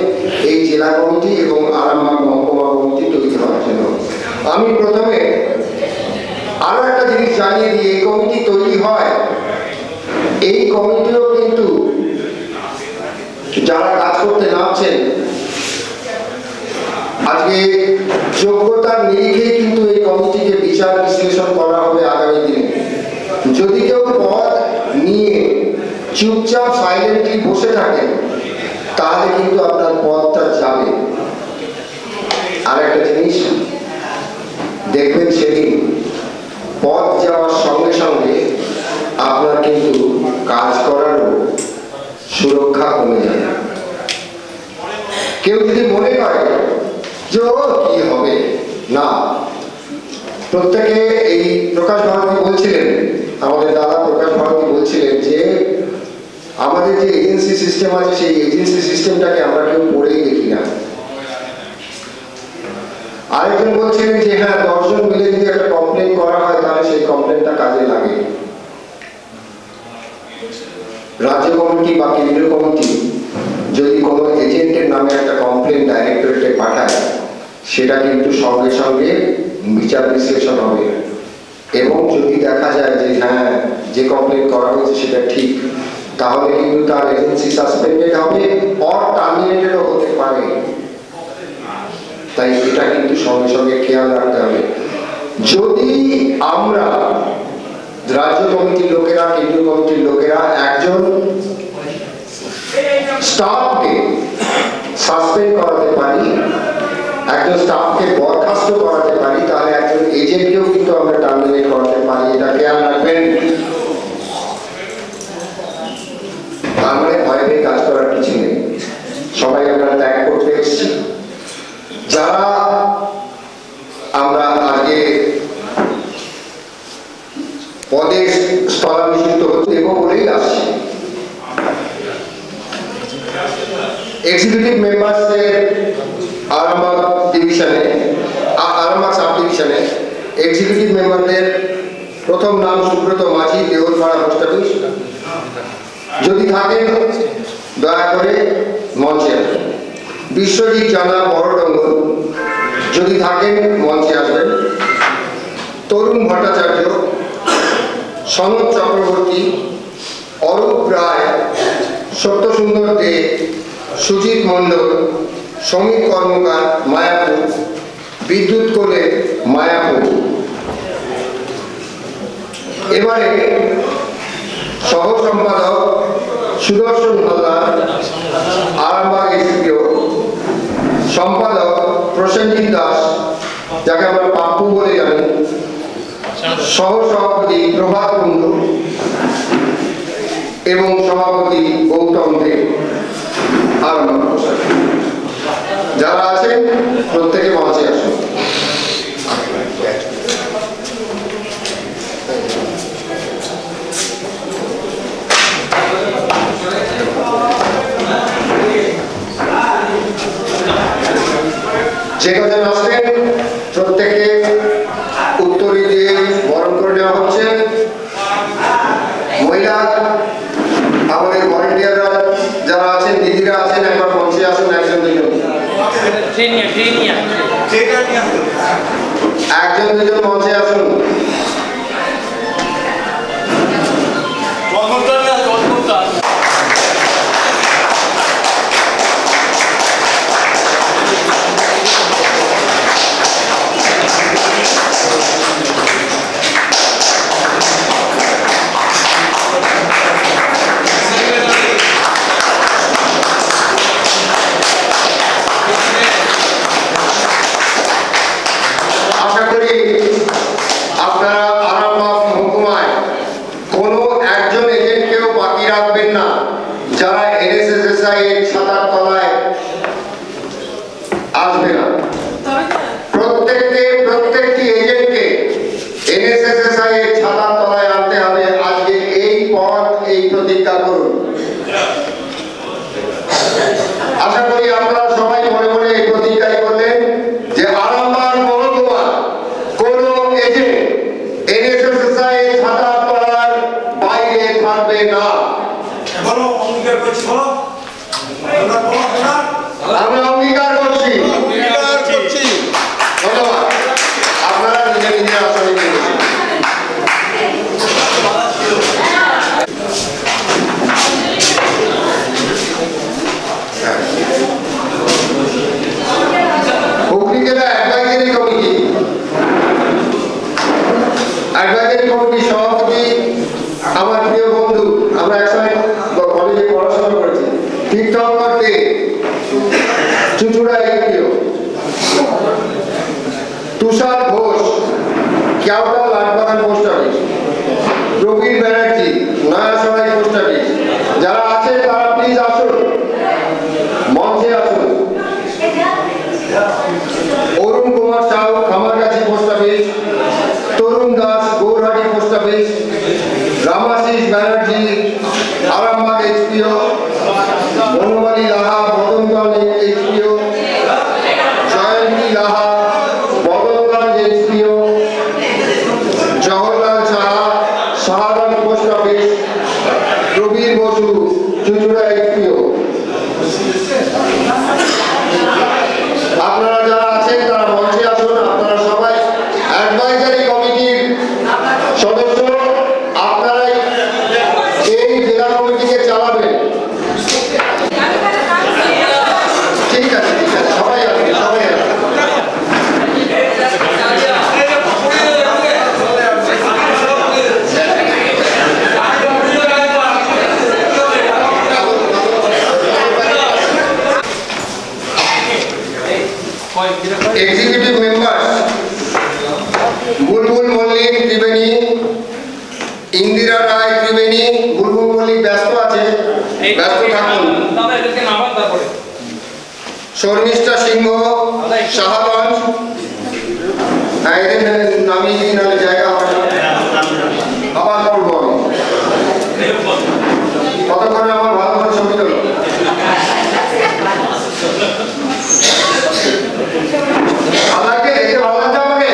এই জেলা কমিটি এবং আরামবাগ মহকুমা কমিটি তৈরি হওয়ার জন্য। আমি প্রথমে আরো একটা জিনিস জানিয়ে দিই, এই কমিটি তৈরি হয়, এই কমিটিও কিন্তু যারা কাজ করতে নামছেন আজকে যোগ্যতার নিরিখেই কিন্তু এই কমিটিকে বিচার বিশ্লেষণ করা হবে আগামী দিনে। যদি কেউ পদ নিয়ে চুপচাপ সাইলেন্টলি বসে থাকেন তাহলে কিন্তু আপনার পদটা যাবে। আর একটা জিনিস দেখবেন, সেদিন পদ যাওয়ার সঙ্গে সঙ্গে আপনার কিন্তু কাজ করারও সুরক্ষা কমে যাবে। কেউ যদি মনে করে যে ও কি হবে, না, প্রত্যেকে এই প্রকাশ ভারতী বলছিলেন, আমাদের দাদা প্রকাশ ভারতী বলছিলেন যে আমাদের যে এজেন্সি সিস্টেম আছে সেই এজেন্সি সিস্টেমটাকে আমরা কেউ পড়েই দেখি না। আরেকজন বলছিলেন যে হ্যাঁ, 10 জন মিলে যদি একটা কমপ্লেন করা হয় তাহলে সেই কমপ্লেনটা কাজে লাগে। রাজ্য কমিটি বা কেন্দ্রীয় কমিটি যদি কোনো এজেন্টের নামে একটা কমপ্লেন ডাইরেক্টরেটে পাঠায় সেটা কিন্তু সঙ্গে সঙ্গে বিচার বিশ্লেষণ হবে এবং যদি দেখা যায় যে হ্যাঁ, যে কমপ্লেন করা হয়েছে সেটা ঠিক, তাহলে কিন্তু তার এজেন্সি সাসপেন্ডেড হবে অর টার্মিনেটেডও হতে পারে। তাই এটা কিন্তু সঙ্গে সঙ্গে খেয়াল রাখতে হবে। যদি আমরা রাজ্য কমিটির লোকেরা, কেন্দ্রীয় কমিটির লোকেরা একজন স্টাফকে সাসপেন্ড করাতে পারি, একজন স্টাফকে বরখাস্ত করাতে পারি, তাহলে একজন এজেন্টকেও কিন্তু আমরা টার্মিনেট করাতে পারি। এটা খেয়াল রাখবেন। তার মানে ভয় পেয়ে কাজ করার কিছু নেই, সবাই আমরা ত্যাগ করতে এসেছি। যারা আমরা আজকে পদে স্থলাভিষিক্ত হতে বলেই আসছি, এক্সিকিউটিভ মেম্বারসের আরামবাগ ডিভিশনে, আরামবাগ সাব ডিভিশনে এক্সিকিউটিভ মেম্বারদের প্রথম নাম সুব্রত মাঝি, দেওরপাড়া পোস্ট অফিস। যদি থাকেন দয়া করে মঞ্চে আসবেন। বিশ্বজিৎ জানা, বড়ডঙ্গল, যদি থাকেন মঞ্চে আসবেন। তরুণ ভট্টাচার্য, সনদ চক্রবর্তী, অরূপ রায়, সত্যসুন্দর দে, সুজিত মণ্ডল, সমীর কর্মকার, মায়াপুর, বিদ্যুৎ কোলে, মায়াপুর। এবারে সহ সম্পাদক সুদর্শন হালদার, আরামবাগ এসপিও, সম্পাদক প্রসেনজিৎ দাস, যাকে আমরা পাপ্পু বলে জানি, সহ সভাপতি প্রভাত কুণ্ডু এবং সভাপতি গৌতম দেব, আরামবাগ। যারা আছেন প্রত্যেকে মঞ্চে আসুন। যে কজন আসলেন প্রত্যেকে উত্তরী দিয়ে বরণ করে নেওয়া হচ্ছে। মহিলা আমাদের ভলেন্টিয়াররা যারা আছেন, দিদিরা আছেন, একবার মঞ্চে আসুন। একজন দুজন মঞ্চে আসুন। আশা করি আপনারা আরামবাগ মহকুমায় কোনো একজন এজেন্টকেও বাকি রাখবেন না যারা NSSSI এর ছাতার তলায় আসবে না। প্রত্যেকটি এজেন্টকে NSSSI এর ছাতার তলায় আনতে হবে। আজকে এই পথ, এই প্রতিজ্ঞা করুন। আশা করি আপনারা সবাই মনে মনে এই প্রতিজ্ঞাই করলেন যে আরামবাগ মহকুমা কোনো এজেন্ট NSSSI এর ছাতার তলার বাইরে থাকবে না। আমরা অঙ্গীকার করছি। ধন্যবাদ। আপনারা নিজে নিজে আসনে গিয়ে বসুন। হুগলি জেলা অ্যাডভাইজারি কমিটি সভাপতি আমার প্রিয় বন্ধু, আমরা একসময় কলেজে পড়াশোনা করেছি, Tirthankar De, Chuchura MPO, Tushar Ghosh, Keota Lalbagan post office, Prabir Banerjee, Nayasarai post office. যারা আছে তারা প্লিজ আসুন, মঞ্চে আসুন। Arun Kumar Sau, Khamargachhi post office, Tarun Das, Gourhati post office, Ramashis Banerjee, Arambagh HPO, Banamali Laha, Badanganj HPO, Jayanti Laha, Badanganj HPO, Jawaharlal Saha, Shahbag post office, Prabir Basu, Chuchura HPO। আপনারা যারা আছেন তারা মঞ্চে আসুন। আপনারা সবাই অ্যাডভাইজারি কমিটির সদস্য, আপনারাই এই জেলা কমিটিকে চালাবেন। ঠিক আছে, সবাই আসবে, সবাই আসবে। এক্সিকিউটিভ মেম্বার্স বুলবুল মল্লিক ত্রিবেণী, ইন্দিরা রায় ত্রিবেণী। বুলবুল মল্লিক ব্যস্ত আছে, ব্যস্ত থাকুন। শর্মিষ্ঠা সিংহ, শাহগঞ্জ। এদের নামিয়ে দিন, নাহলে জায়গা হবে না। আবার করবো আমি। কতক্ষণে আমার ভালো করে ছবি তোলো। আমাকে দেখতে ভালো লাগছে। আমাকে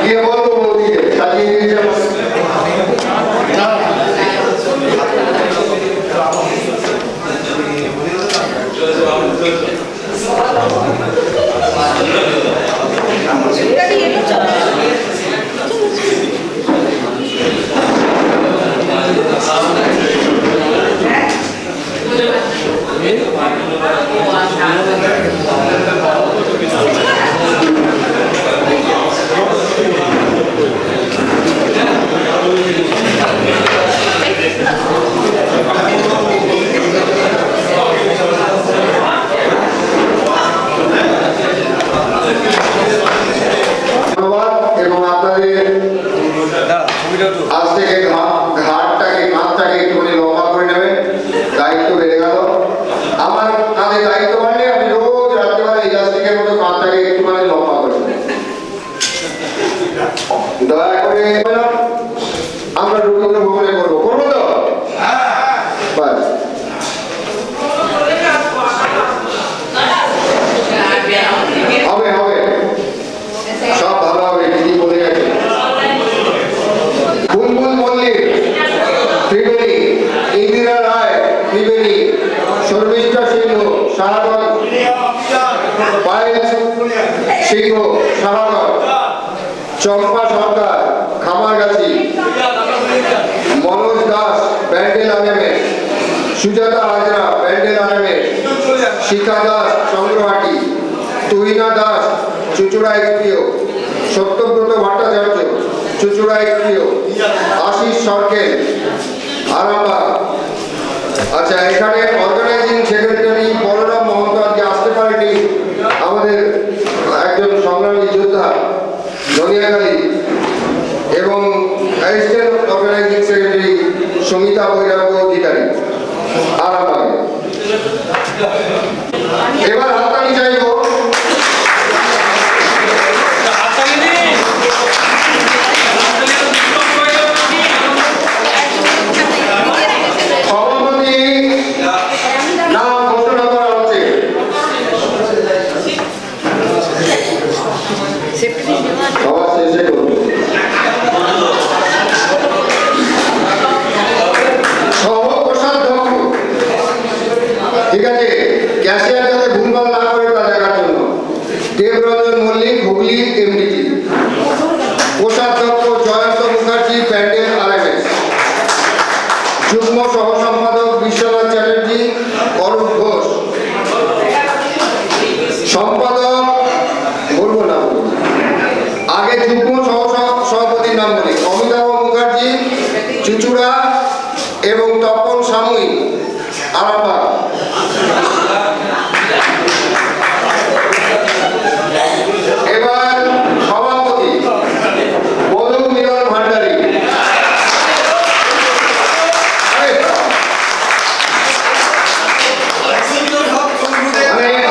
গিয়ে বলবো বৌদিকে সাজিয়ে দিয়েছে। আজ থেকে ঘাটটাকে একটুখানি লম্বা করে নেবেন, দায়িত্ব বেড়ে গেল। পায়েল সিংহ সাহাগর, চম্পা সরকার খামারগাছি, মনোজ দাস ব্যান্ডেল আনেমে, সুজাতা হাজরা ব্যান্ডেল আনেমে, শিখা দাস চন্দ্রহাটি, তুহিনা দাস চুচুড়া এক্সপিও, সত্যব্রত ভট্টাচার্য চুচুড়া এক্সপিও, আশিস সরকেল আরামবাগ। আচ্ছা, এখানে অর্গানাইজিং সেক্রেটারি বলরাম মহন্ত আজকে আসতে পারেনি, আমাদের একজন সংগ্রামী যোদ্ধা ধনিয়াখালী, এবং অ্যাসিস্ট্যান্ট অর্গানাইজিং সেক্রেটারি সমিতা বৈরাগ্য অধিকারী আরামবাগে। এবার হাততালি চাইব। সভাপতি নাম ঘোষণা করা হচ্ছে। সভা শেষে করব। সহ-কোষাধ্যক্ষ, ঠিক আছে, ক্যাশিয়ার যাতে ভুলভাল না করে তা দেখার জন্য দেবরঞ্জন মল্লিক, হুগলি এমডিজি। কোষাধ্যক্ষ জয়ন্ত মুখার্জি, প্যান্ডেল আরএমএস। যুগ্ম সহ সম্পাদক বিশ্বনাথ চ্যাটার্জি, অরূপ ঘোষ। সম্পাদক বলবো না, আগে যুগ্ম সভাপতির নাম বলি, অমিতাভ মুখার্জি চুচুড়া এবং তপন সাময়িক আরামবাগ। এবার সভাপতি মধু মিলন ভান্ডারী।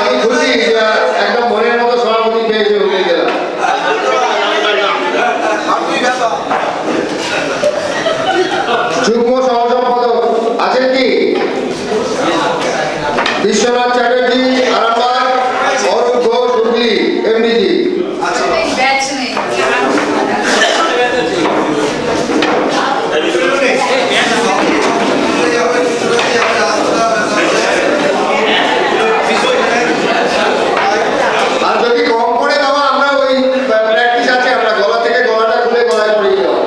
আমি খুশি যে একটা মনের মতো সভাপতি পেয়েছে, হয়ে গেলাম। যুগ্ম সহ সম্পাদক আছেন কি? বিশ্বনাথ চ্যাটার্জি আরামবাগ, অরূপ ঘোষ হুগলি এমডিজি। আর যদি কম করে দেওয়া, আমরা ওই প্র্যাকটিস আছে, আমরা গলা থেকে গলাটা খুলে গলায় পড়ে যাওয়া।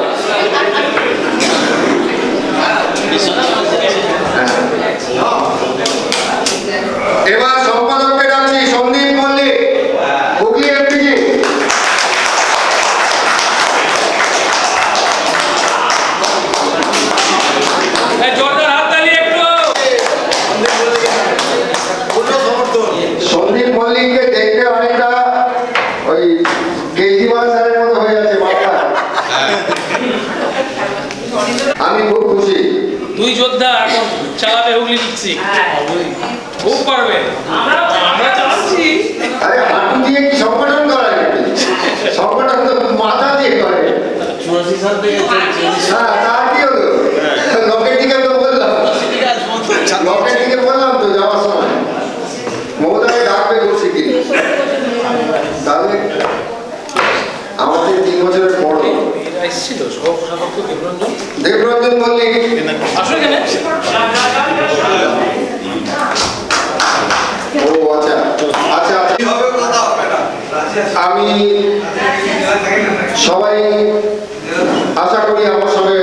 এবার সম্পাদককে ডাকছি, সন্দীপ মল্লিক হুগলি এমডিজি। সন্দীপ মল্লিককে দেখতে অনেকটা ওই কেজরিওয়াল স্যারের মতো হয়ে যাচ্ছে মাথা। আমি খুব খুশি। দুই যোদ্ধা এখন চালাবে হুগলি দিচ্ছি, খুব পারবে। আমরা চালাচ্ছি। আরে হাঁটু দিয়ে কি সংগঠন করা যায়? সংগঠন তো মাথা দিয়ে করে। 84 সাল থেকে হ্যাঁ, তার কি হলো? লকেট দিকে তো বললাম, লকেট দিকে বললাম তো যাওয়ার সময় মমতাকে ডাকবে খুব শিগগিরি। তাহলে আমাদের 3 বছরের বড় এসেছিল সভাপতি দেবরঞ্জন দেবরঞ্জন মল্লিক। আসলে কেন ও আচ্ছা আচ্ছা, আমি সবাই আশা করি আমার সঙ্গে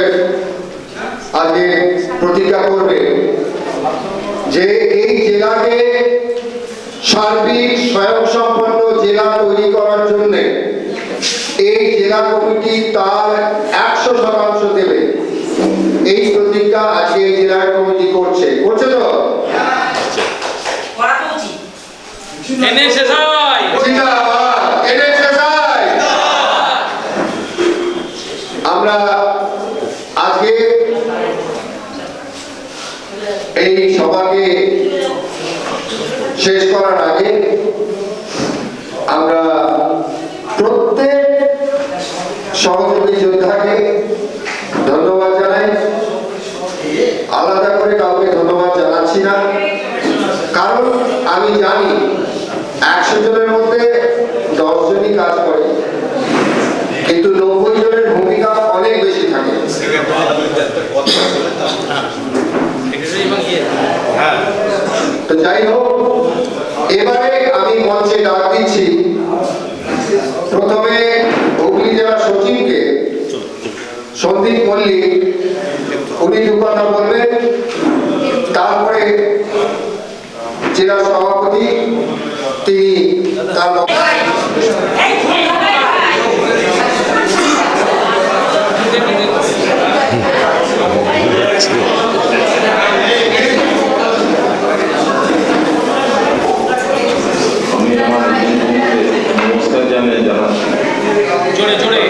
আজকে প্রতিজ্ঞা করবে যে এই জেলাকে সার্বিক স্বয়ংসম্পন্ন জেলা তৈরি করার জন্য এই জেলা কমিটি তার 100% দেবে। এই প্রতিজ্ঞা আজকে এই জেলা কমিটি করছে তো? এনএসএসআই জিন্দাবাদ, এনএসএসআই। আমরা আজকে এই সভাকে শেষ করার আগে আমরা প্রত্যেক সহযোগী যোদ্ধাকে ধন্যবাদ জানাই। আলাদা করে কাউকে ধন্যবাদ জানাচ্ছি না, কারণ আমি জানি 100 জনের মধ্যে 10 জনই কাজ করে, কিন্তু 90 জনের ভূমিকা অনেক বেশি থাকে। তো যাই হোক, এবারে আমি মঞ্চে ডাক দিচ্ছি প্রথমে হুগলি জেলা সচিবকে সন্দীপ মল্লিক, উনি দু কথা বলবেন। তারপরে জেলা সভাপতি তিনি তার নমস্কার জানাচ্ছি।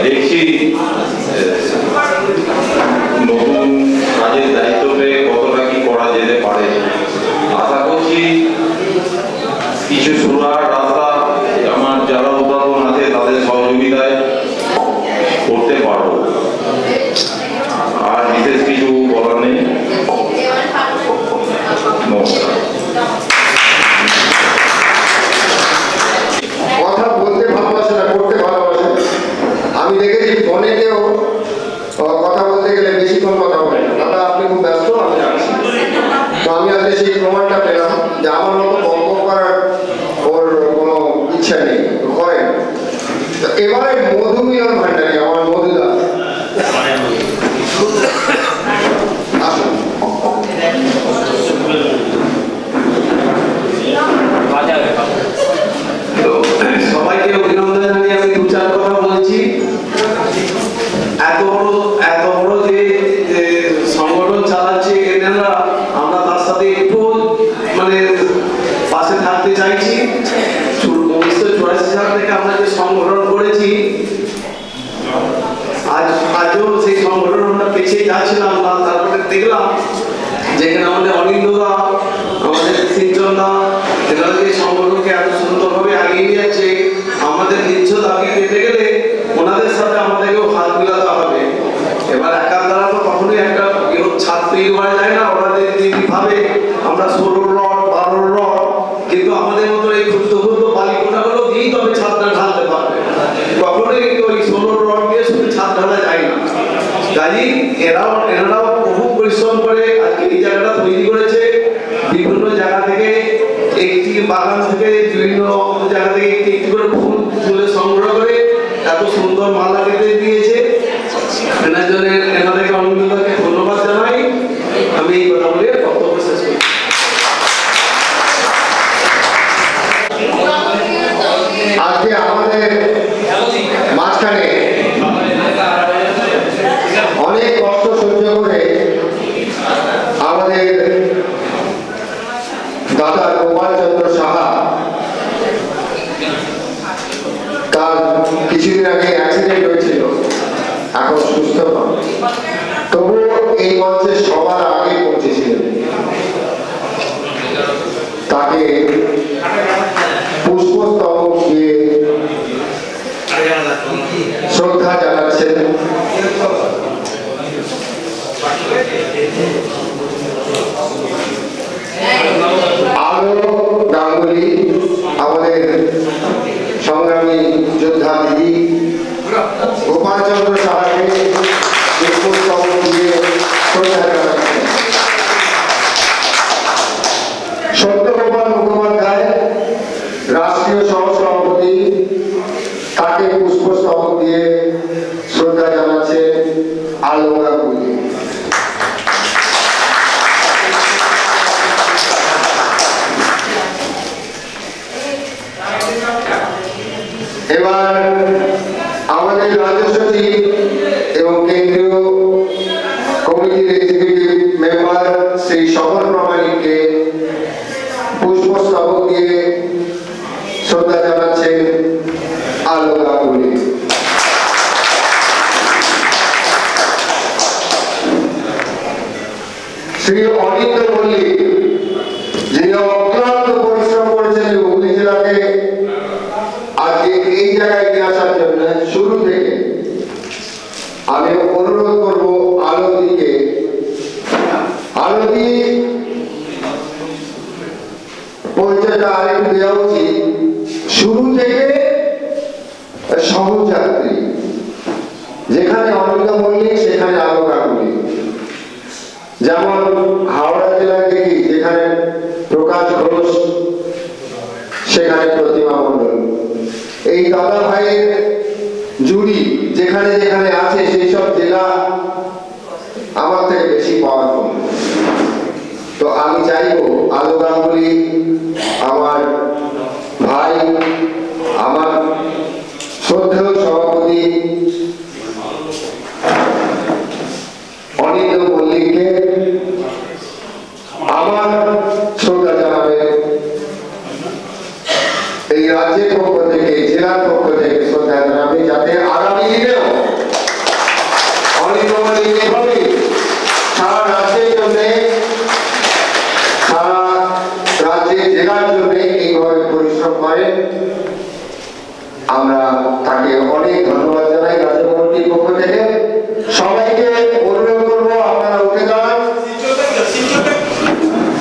দেখছি নতুন কাজের দায়িত্ব পেয়ে কতটা কি করা যেতে পারে। আশা করছি কিছু সুরার রাস্তা আমার যারা উদ্ভাবন আছে তাদের সহযোগিতায় করতে পারবো। আর বিশেষ কিছু বলার নেই। নমস্কার। কথা বলতে ভালোবাসে না, করতে ভালোবাসে। আমি দেখেছি ফোনেতেও কথা বলতে গেলে বেশিক্ষণ কথা বলে না। দাদা আপনি খুব ব্যস্ত, আমি রাখছি। তো আমি আজকে সেই প্রমাণটা পেলাম যে আমার মতো বক করার ওর কোনো ইচ্ছা নেই, করেন। এবারে মধুমিলন ভান্ডারী আমার মধুদা আসুন। সবাইকে অভিনন্দন জানিয়ে আমি দু চার কথা বলছি। এত বড় যে সংগঠন চালাচ্ছে এনারা, আমরা তার সাথে একটু মানে পাশে থাকতে চাইছি। 1984 সাল থেকে আমরা যে সংগঠন করেছি, আজও সেই সংগঠন আমরা পেছিয়ে যাচ্ছিলাম না। তারপরে দেখলাম যেখানে আমাদের অনিন্দদা, আমাদের সিঞ্চনদা, এনারা যে সংগঠনকে এত সুন্দরভাবে আগিয়ে নিয়ে যাচ্ছে, আমাদের নিচ্ছ দাবি পেতে গেলে ওনাদের সাথে আমাদেরকেও হাত মিলাতে হবে। এবার একার দ্বারা তো কখনোই একটা ছাদ তৈরি করা যায় না। ওরা যদি ভাবে আমরা 16 রড 12 রড, কিন্তু আমাদের মতো এই ক্ষুদ্র ক্ষুদ্র বালিকোটাগুলো দিয়েই তবে ছাদটা ঢালতে পারবে। কখনোই ওই 16 রড দিয়ে শুধু ছাদ ঢালা যায় না। কাজেই এনারাও বহু পরিশ্রম করে আজকে এই জায়গাটা তৈরি করেছে। বিভিন্ন জায়গা থেকে একটি বাগান থেকে বিভিন্ন জায়গা থেকে একটি করে ফুলের সংগ্রহ করে এত সুন্দর মালা কেটে দিয়েছে। এনার জন্য এনাদেরকে অনিন্দদাকে ধন্যবাদ জানাই। আমি এই কথা বলে বক্তব্য শেষ করি। আজকে আমাদের মাঝখানে অনেক কষ্ট সহ্য করে আমাদের দাদা গোপাল চন্দ্র সাহা, তার কিছুদিন আগে অ্যাক্সিডেন্ট হয়েছিল, এখন সুস্থ হন। তবুও এই মঞ্চে সবার আগে পৌঁছেছিলেন। তাকে পুষ্পস্তবক দিয়ে শ্রদ্ধা জানাচ্ছেন। আলো গাঙ্গুলি, আমাদের সংগ্রামী যোদ্ধা দিদি, গোপাল চন্দ্র সাহাকে পুষ্পস্তবক দিয়ে শ্রদ্ধা জানাচ্ছেন। সত্যগোপাল মুখোপাধ্যায়, রাষ্ট্রীয় সহসভাপতি, তাকে পুষ্পস্তবক দিয়ে শ্রদ্ধা জানাচ্ছে আলো গাঙ্গুলি। এবার আমাদের রাজ্য সচিব এবং কেন্দ্রীয় কমিটির এক্সিকিউটিভ মেম্বার শ্রী শবন প্রামাণিককে পুষ্পস্তবক দিয়ে শ্রদ্ধা জানাচ্ছেন আলো গাঙ্গুলি। শ্রী অনিন্দ মল্লিক, যিনি অক্লান্ত পরিশ্রম করেছেন হুগলি জেলাকে আজকে এই জায়গায় নিয়ে আসার জন্য শুরু থেকে, আমি অনুরোধ করব আলোদিকে, আলোদি পরিচয়টা আরেকটু দেওয়া উচিত। শুরু থেকে সহযাত্রী, যেখানে অনিন্দ মল্লিক সেখানে আলো গাঙ্গুলি। যেমন হাওড়া জেলায় দেখি যেখানে প্রকাশ ঘোষ, সেখানে প্রতিমা মণ্ডল। এই দাদা ভাইয়ের জুড়ি যেখানে যেখানে আছে সেই সব জেলা আমার থেকে বেশি পাওয়ারফুল। তো আমি চাইবো আলো গাঙ্গুলি আমার ভাই, আমার শ্রদ্ধেয় সভাপতি অনিন্দ মল্লিককে আমার শ্রদ্ধা জানাবেন, এই রাজ্যের পক্ষ থেকে, জেলার পক্ষ থেকে শ্রদ্ধা জানাবে, যাতে আগামী দিনেও অনিন্দ মল্লিক এভাবে সারা রাজ্যের জন্য, সারা রাজ্যের জেলার জন্য এইভাবে পরিশ্রম করেন। আমরা তাকে অনেক ধন্যবাদ জানাই রাজ্য কমিটির পক্ষ থেকে। সবাইকে অনুরোধ করবো আপনারা উঠে দাঁড়ান।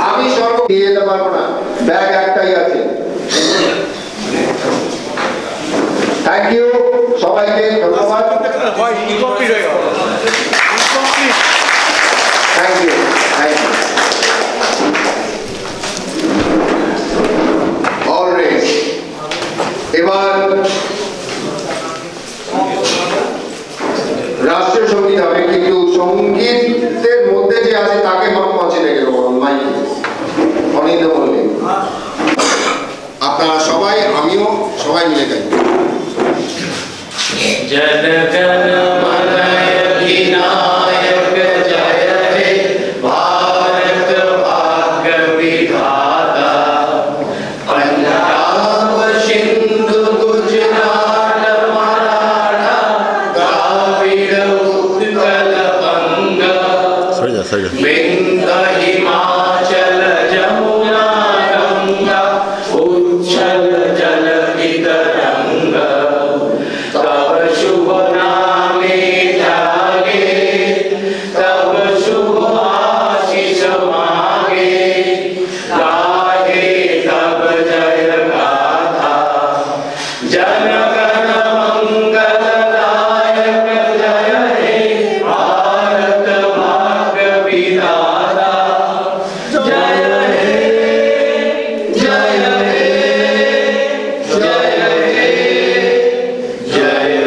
আমি সর্ব দিয়ে যেতে পারবো না, ব্যাগ একটাই আছে। থ্যাংক ইউ, সবাইকে ধন্যবাদ। Thank you, thank you. Already এবার রাষ্ট্রীয় সঙ্গীত হবে, কিন্তু সঙ্গীতের মধ্যে যে আছে তাকে মঞ্চে রেখে দেবো মাইকে। অনিন্দ মল্লিক, আপনারা সবাই, আমিও সবাই মিলে গাই। জনগণ মন অধিনায়ক জয় হে ভারত ভাগ্য বিধাতা, पंजाब सिंधु गुजरात मराठा द्राविड़ उत्कल बंगा, विंध्य हिमाचल जमुना गंगा उच्छल जलधि तरंगा, तब शुभ नामे जागे, तब शुभ आशीष मांगे, गाहे तब जय गाथा, जनगण मंगल दायक जय हे भारत भाग्य विधाता, जय हे जय हे जय हे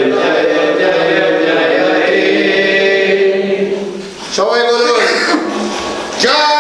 जय जय जय जय हे। সবাই বলুন জয়